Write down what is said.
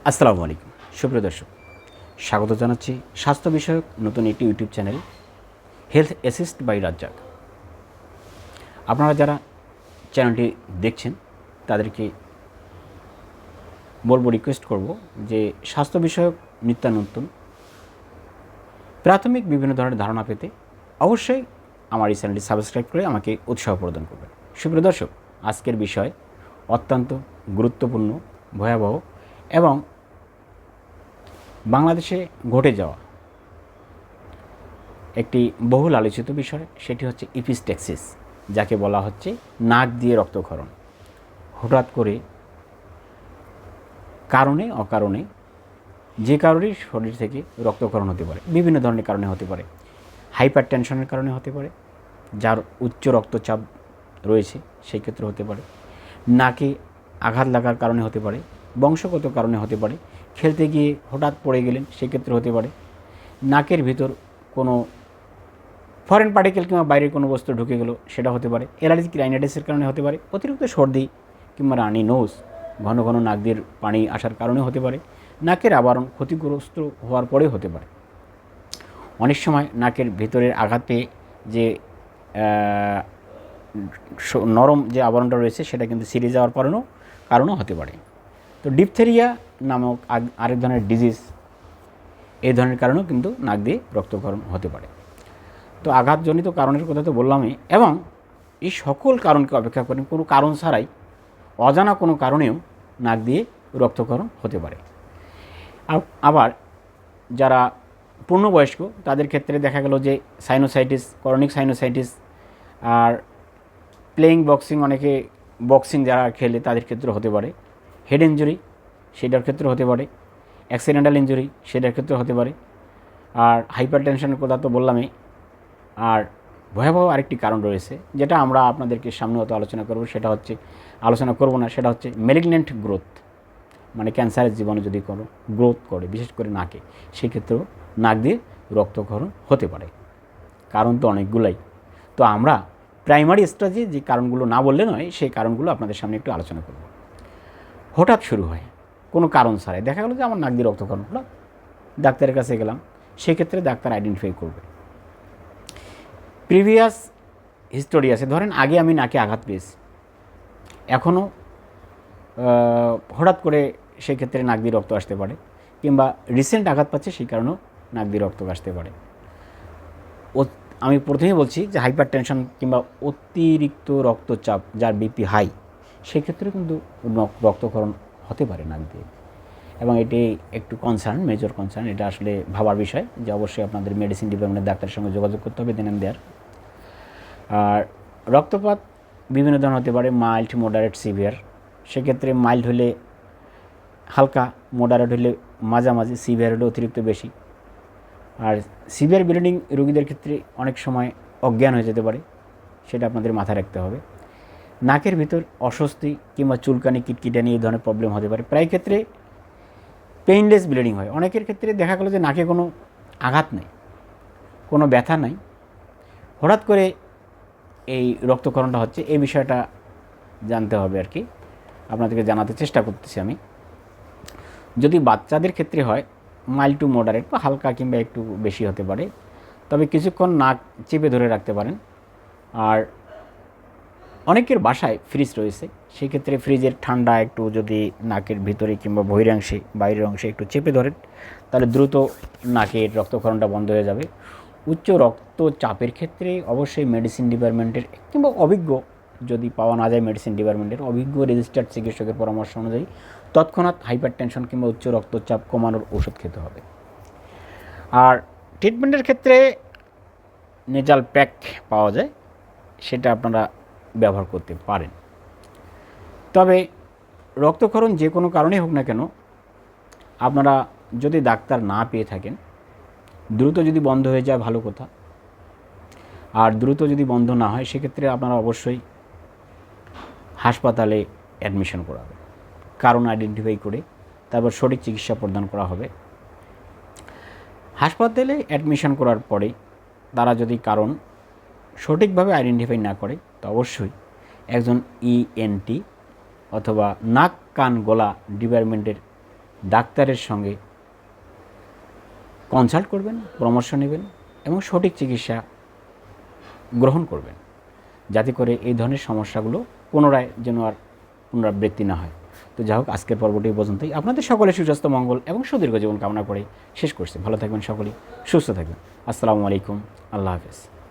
আসসালামু আলাইকুম সুপ্রিয় দর্শক, স্বাগত জানাচ্ছি স্বাস্থ্য বিষয়ক নতুন একটি YouTube channel health assist by Razzak. আপনারা যারা চ্যানেলটি দেখছেন তাদেরকে বলবো, রিকোয়েস্ট করব যে স্বাস্থ্য বিষয়ক নিত্যানতুন প্রাথমিক বিভিন্ন ধরনের ধারণা পেতে অবশ্যই আমার এই চ্যানেলটি সাবস্ক্রাইব করে আমাকে উৎসাহ প্রদান করবেন। সুপ্রিয় দর্শক, আজকের বিষয় অত্যন্ত গুরুত্বপূর্ণ, ভয়াবহ এবং বাংলাদেশে ঘটে যাওয়া একটি বহুল আলোচিত বিষয়। সেটি হচ্ছে ইপিস্টেক্সিস, যাকে বলা হচ্ছে নাক দিয়ে রক্তক্ষরণ। হঠাৎ করে কারণে অকারণে যে কারোরই শরীর থেকে রক্তক্ষরণ হতে পারে, বিভিন্ন ধরনের কারণে হতে পারে। হাইপার টেনশনের কারণে হতে পারে, যার উচ্চ রক্তচাপ রয়েছে সেই ক্ষেত্রে হতে পারে। নাকে আঘাত লাগার কারণে হতে পারে, বংশগত কারণে হতে পারে, খেলতে গিয়ে হঠাৎ পড়ে গেলেন সেক্ষেত্রে হতে পারে। নাকের ভিতর কোনো ফরেন পার্টিকেল কিংবা বাইরের কোনো বস্তু ঢুকে গেল সেটা হতে পারে। অ্যালার্জিক রাইনাইটিসের কারণে হতে পারে। অতিরিক্ত সর্দি কিংবা রানি নোজ, ঘন ঘন নাক দিয়ে পানি আসার কারণে হতে পারে। নাকের আবরণ ক্ষতিগ্রস্ত হওয়ার পরে হতে পারে। অনেক সময় নাকের ভেতরের আঘাত পেয়ে যে নরম যে আবরণটা রয়েছে সেটা কিন্তু ছিঁড়ে যাওয়ার কারণও হতে পারে। তো ডিপথেরিয়া নামক আরেক ধরনের ডিজিজ, এই ধরনের কারণেও কিন্তু নাক দিয়ে রক্তক্ষরণ হতে পারে। তো আঘাতজনিত কারণের কথা তো বললামই, এবং এই সকল কারণকে অপেক্ষা করে কোনো কারণ ছাড়াই অজানা কোনো কারণেও নাক দিয়ে রক্তক্ষরণ হতে পারে। আবার যারা পূর্ণবয়স্ক তাদের ক্ষেত্রে দেখা গেল যে সাইনোসাইটিস, করনিক সাইনোসাইটিস, আর প্লেয়িং বক্সিং, অনেকে বক্সিং যারা খেলে তাদের ক্ষেত্রে হতে পারে। হেড ইঞ্জুরি সেটার ক্ষেত্রে হতে পারে। অ্যাক্সিডেন্টাল ইঞ্জুরি সেটার ক্ষেত্রে হতে পারে। আর হাইপার টেনশনের কথা তো বললামই। আর ভয়াবহ আরেকটি কারণ রয়েছে যেটা আমরা আপনাদেরকে সামনে হয়তো আলোচনা করব, সেটা হচ্ছে ম্যালিগন্যান্ট গ্রোথ, মানে ক্যান্সারের জীবাণু যদি কোনো গ্রোথ করে, বিশেষ করে নাকে, সেক্ষেত্রেও নাক দিয়ে রক্তক্ষরণ হতে পারে। কারণ তো অনেকগুলাই। তো আমরা প্রাইমারি স্টেজে যে কারণগুলো না বললে নয়, সেই কারণগুলো আপনাদের সামনে একটু আলোচনা করব। হঠাৎ শুরু হয় কোনো কারণ ছাড়াই, দেখা গেলো যে আমার নাক দিয়ে রক্তক্ষরণ হলো, ডাক্তারের কাছে গেলাম, সেক্ষেত্রে ডাক্তার আইডেন্টিফাই করবে প্রিভিয়াস হিস্টোরি আছে। ধরেন আগে আমি নাকে আঘাত পেয়েছি, এখনও হঠাৎ করে সেক্ষেত্রে নাক দিয়ে রক্ত আসতে পারে, কিংবা রিসেন্ট আঘাত পাচ্ছে সেই কারণেও নাক দিয়ে রক্ত আসতে পারে। আমি প্রথমেই বলছি যে হাইপার টেনশন কিংবা অতিরিক্ত রক্তচাপ, যার বিপি হাই, সেক্ষেত্রে কিন্তু রক্তক্ষরণ হতে পারে নাক দিয়ে। এবং এটি একটু মেজর কনসার্ন। এটা আসলে ভাবার বিষয় যে অবশ্যই আপনাদের মেডিসিন ডিপার্টমেন্টের ডাক্তারের সঙ্গে যোগাযোগ করতে হবে দেন দেয়ার। আর রক্তপাত বিভিন্ন ধরনের হতে পারে, মাইল্ড, মডারেট, সিভিয়ার। সেক্ষেত্রে মাইল্ড হলে হালকা, মডারেট হলে মাঝামাঝি, সিভিয়ার হলে অতিরিক্ত বেশি। আর সিভিয়ার ব্লিডিং রোগীদের ক্ষেত্রে অনেক সময় অজ্ঞান হয়ে যেতে পারে, সেটা আপনাদের মাথায় রাখতে হবে। নাকের ভিতর অস্বস্তি কিংবা চুলকানি, কিটকিটানি, এই ধরনের প্রবলেম হতে পারে। প্রায় ক্ষেত্রে পেইনলেস ব্লিডিং হয়। অনেকের ক্ষেত্রে দেখা গেলো যে নাকে কোনো আঘাত নেই, কোনো ব্যথা নাই, হঠাৎ করে এই রক্তক্ষরণটা হচ্ছে। এই বিষয়টা জানতে হবে আর কি, আপনাদেরকে জানাতে চেষ্টা করতেছি আমি। যদি বাচ্চাদের ক্ষেত্রে হয়, মাইল্ড টু মডারেট বা হালকা কিংবা একটু বেশি হতে পারে, তবে কিছুক্ষণ নাক চেপে ধরে রাখতে পারেন। আর অনেকের বাসায় ফ্রিজ রয়েছে, সেক্ষেত্রে ফ্রিজের ঠান্ডা একটু যদি নাকের ভিতরে কিংবা বহিরাংশে, বাইরের অংশে একটু চেপে ধরেন, তাহলে দ্রুত নাকের রক্তক্ষরণটা বন্ধ হয়ে যাবে। উচ্চ রক্তচাপের ক্ষেত্রে অবশ্যই মেডিসিন ডিপার্টমেন্টের কিংবা অভিজ্ঞ, যদি পাওয়া না যায় মেডিসিন ডিপার্টমেন্টের অভিজ্ঞ রেজিস্টার্ড চিকিৎসকের পরামর্শ অনুযায়ী তৎক্ষণাৎ হাইপার টেনশন কিংবা উচ্চ রক্তচাপ কমানোর ওষুধ খেতে হবে। আর ট্রিটমেন্টের ক্ষেত্রে নেজাল প্যাক পাওয়া যায়, সেটা আপনারা ব্যবহার করতে পারেন। তবে রক্তক্ষরণ যে কোনো কারণেই হোক না কেন, আপনারা যদি ডাক্তার না পেয়ে থাকেন, দ্রুত যদি বন্ধ হয়ে যায় ভালো কথা। আর দ্রুত যদি বন্ধ না হয়, সেক্ষেত্রে আপনারা অবশ্যই হাসপাতালে অ্যাডমিশন করাবেন। কারণ আইডেন্টিফাই করে তারপর সঠিক চিকিৎসা প্রদান করা হবে। হাসপাতালে অ্যাডমিশন করার পরে তারা যদি কারণ সঠিকভাবে আইডেন্টিফাই না করে, তো অবশ্যই একজন ইএনটি অথবা নাক কান গলা ডিপার্টমেন্টের ডাক্তারের সঙ্গে কনসাল্ট করবেন, পরামর্শ নেবেন এবং সঠিক চিকিৎসা গ্রহণ করবেন, যাতে করে এই ধরনের সমস্যাগুলো পুনরায় যেন আর পুনরাবৃত্তি না হয়। তো যাই হোক, আজকের পর্বটি পর্যন্তই। আপনাদের সকলের সুস্বাস্থ্য, মঙ্গল এবং সুদীর্ঘ জীবন কামনা করে শেষ করছি। ভালো থাকবেন সকলেই, সুস্থ থাকবেন। আসসালামু আলাইকুম, আল্লাহ হাফেজ।